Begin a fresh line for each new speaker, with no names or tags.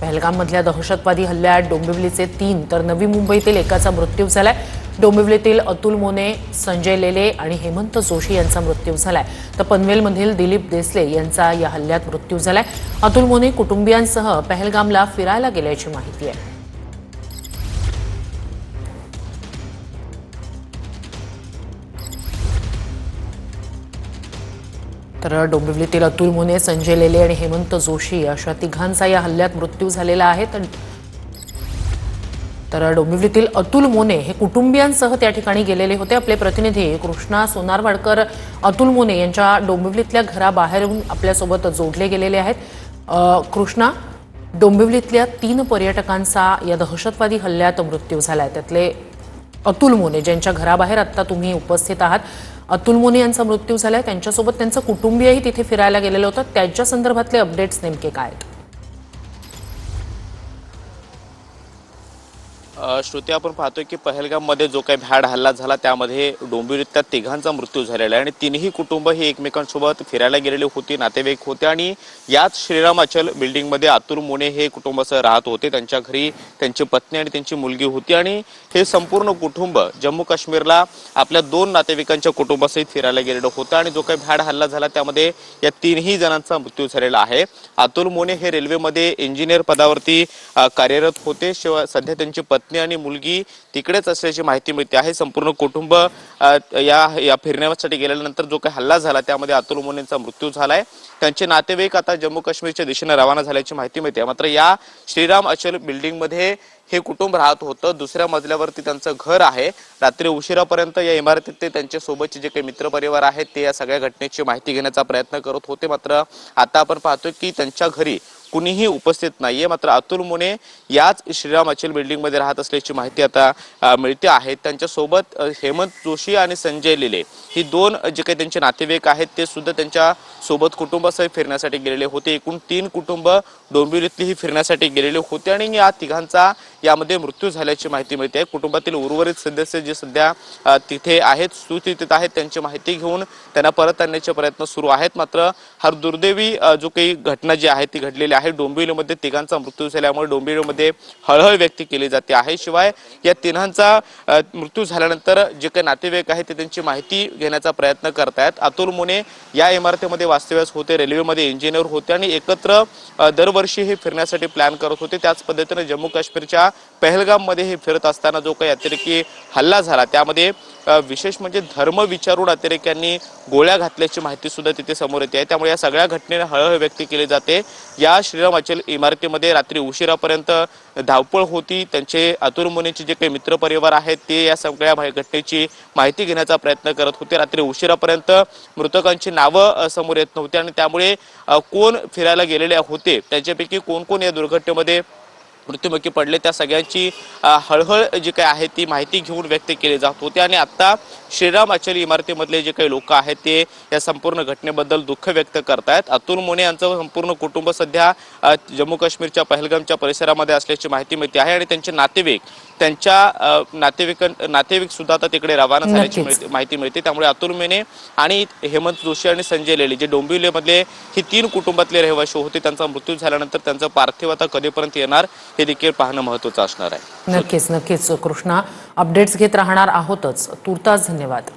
पहलगाममधल्या दहशतवादी हल्ल्यात डोंबिवलीचे 3 तर नवी मुंबईतील एकाचा मृत्यू झालाय। डोंबिवलीतील अतुल मोने, संजय लेले आणि हेमंत जोशी यांचा मृत्यू झालाय, तर पनवेलमधील दिलीप देसले यांचा या हल्ल्यात मृत्यू झालाय। अतुल मोने कुटुंबियांसह पहलगामला फिरायला गेल्याची माहिती आहे। तर डोंबिवलीतील अतुल मोने, संजय लेले आणि हेमंत जोशी अशा तिघांचा या हल्ल्यात मृत्यू झालेला आहे। तर डोंबिवलीतील अतुल मोने हे कुटुंबियांसह त्या ठिकाणी गेलेले होते। आपले प्रतिनिधी कृष्णा सोनारवाडकर अतुल मोने यांच्या डोंबिवलीतल्या घराबाहेरून आपल्यासोबत जोडले गेलेले आहेत। कृष्णा, डोंबिवलीतल्या 3 पर्यटकांचा या दहशतवादी हल्ल्यात मृत्यू झालाय, त्यातले अतुल मोने ज्यांच्या घराबाहेर आता तुम्ही उपस्थित आहात, अतुल मोने यांचा मृत्यू झालाय, त्यांच्यासोबत त्यांचं कुटुंबीयही तिथे फिरायला गेलेलं होतं, त्यांच्या संदर्भातले अपडेट्स नेमके काय आहेत?
श्रुती, आपण पाहतोय की पहलगाममध्ये जो काही भ्याड हल्ला झाला त्यामध्ये डोंबिवलीतल्या तिघांचा मृत्यू झालेला आहे आणि तिन्ही कुटुंब ही एकमेकांसोबत फिरायला गेलेली होती, नातेवाईक होते आणि याच श्रीराम अचल बिल्डिंगमध्ये अतुल मोने हे कुटुंबासह राहत होते। त्यांच्या घरी त्यांची पत्नी आणि त्यांची मुलगी होती आणि हे संपूर्ण कुटुंब जम्मू काश्मीरला आपल्या 2 नातेवाईकांच्या कुटुंबासहित फिरायला गेलेलं होतं आणि जो काही भ्याड हल्ला झाला त्यामध्ये या तिन्ही जणांचा मृत्यू झालेला आहे। अतुल मोने हे रेल्वेमध्ये इंजिनियर पदावरती कार्यरत होते। शिवाय सध्या त्यांची पत्नी आणि मुलगी तिकडेच असल्याची माहिती मिळते आहे। संपूर्ण कुटुंब या फिरण्यासाठी गेल्यानंतर जो काही हल्ला झाला त्यामध्ये अतुल मोनेंचा मृत्यू झालाय। त्यांचे नातेवाईक आता जम्मू काश्मीरच्या दिशेने रवाना झाल्याची माहिती मिळते। मात्र या श्रीराम अचल बिल्डिंगमध्ये हे कुटुंब राहत होतं, दुसऱ्या मजल्यावरती त्यांचं घर आहे। रात्री उशिरापर्यंत या इमारतीत ते त्यांच्या सोबतचे जे काही मित्रपरिवार आहेत ते या सगळ्या घटनेची माहिती घेण्याचा प्रयत्न करत होते। मात्र आता आपण पाहतोय की त्यांच्या घरी कुणीही उपस्थित नाहीये। मात्र अतुल मोने याच श्रीराम अचल बिल्डिंगमध्ये राहत असल्याची माहिती आता मिळते आहे। त्यांच्यासोबत हेमंत जोशी आणि संजय लेले ही 2 जे काही त्यांचे नातेवाईक आहेत ते सुद्धा त्यांच्या सोबत कुटुंबासह फिरण्यासाठी गेलेले होते। एकूण 3 कुटुंब डोंबिवलीतलीही फिरण्यासाठी गेलेले होते आणि या तिघांचा यामध्ये मृत्यू झाल्याची माहिती मिळते। कुटुंबातील उर्वरित सदस्य जे सध्या तिथे आहेत, सुस्थितीत आहेत, त्यांची माहिती घेऊन त्यांना परत आणण्याचे प्रयत्न सुरू आहेत। मात्र हा दुर्दैवी जो काही घटना जी आहे ती घडलेली आहे। डोंबिवलीमध्ये तिघांचा मृत्यू झाल्यामुळे डोंबिवलीमध्ये हळहळ व्यक्त केली जाते आहे। शिवाय या तिघांचा मृत्यू झाल्यानंतर जे काही नातेवाईक आहेत ते त्यांची माहिती घेण्याचा प्रयत्न करतायत। अतुल मोने या इमारतीमध्ये वास्तव्यास होते, रेल्वेमध्ये इंजिनियर होते आणि एकत्र दरवर्षी हे फिरण्यासाठी प्लॅन करत होते। त्याच पद्धतीने जम्मू काश्मीरच्या पहलगाममध्ये हे फिरत असताना जो काही अतिरेकी हल्ला झाला त्यामध्ये विशेष म्हणजे धर्म विचारून अतिरेक्यांनी गोळ्या घातल्याची माहिती सुद्धा तिथे समोर येते आहे। त्यामुळे या सगळ्या घटनेने हळहळ व्यक्त केली जाते। या श्रीराम अचल इमारतीमध्ये रात्री उशिरापर्यंत धावपळ होती। त्यांचे अतुल मोनेचे जे काही मित्रपरिवार आहेत ते या सगळ्या घटनेची माहिती घेण्याचा प्रयत्न करत होते। रात्री उशिरापर्यंत मृतकांची नावं समोर येत नव्हती आणि त्यामुळे कोण फिरायला गेलेले होते, त्यांच्यापैकी कोण कोण या दुर्घटनेमध्ये मृत्युमुखी पडले त्या सगळ्यांची हळहळ जी काही आहे ती माहिती घेऊन व्यक्त केली जात होती। आणि आता श्रीराम अचल इमारतीमधले जे काही लोक आहेत ते या संपूर्ण घटनेबद्दल दुःख व्यक्त करतायत। अतुल मोने यांचं संपूर्ण कुटुंब सध्या जम्मू काश्मीरच्या पहलगामच्या परिसरामध्ये असल्याची माहिती मिळते आहे आणि त्यांचे त्यांच्या नातेवाईक सुद्धा आता तिकडे रवाना झाल्याची माहिती मिळते। त्यामुळे अतुल मोने आणि हेमंत जोशी आणि संजय लेले जे डोंबिवलीमधले ही 3 कुटुंबातले रहिवासी होते त्यांचा मृत्यू झाल्यानंतर त्यांचं पार्थिव आता कधीपर्यंत येणार हे देखील पाहणं महत्त्वाचं असणार आहे।
नक्कीच कृष्णा, अपडेट्स घेत राहणार आहोतच। तुर्तास धन्यवाद।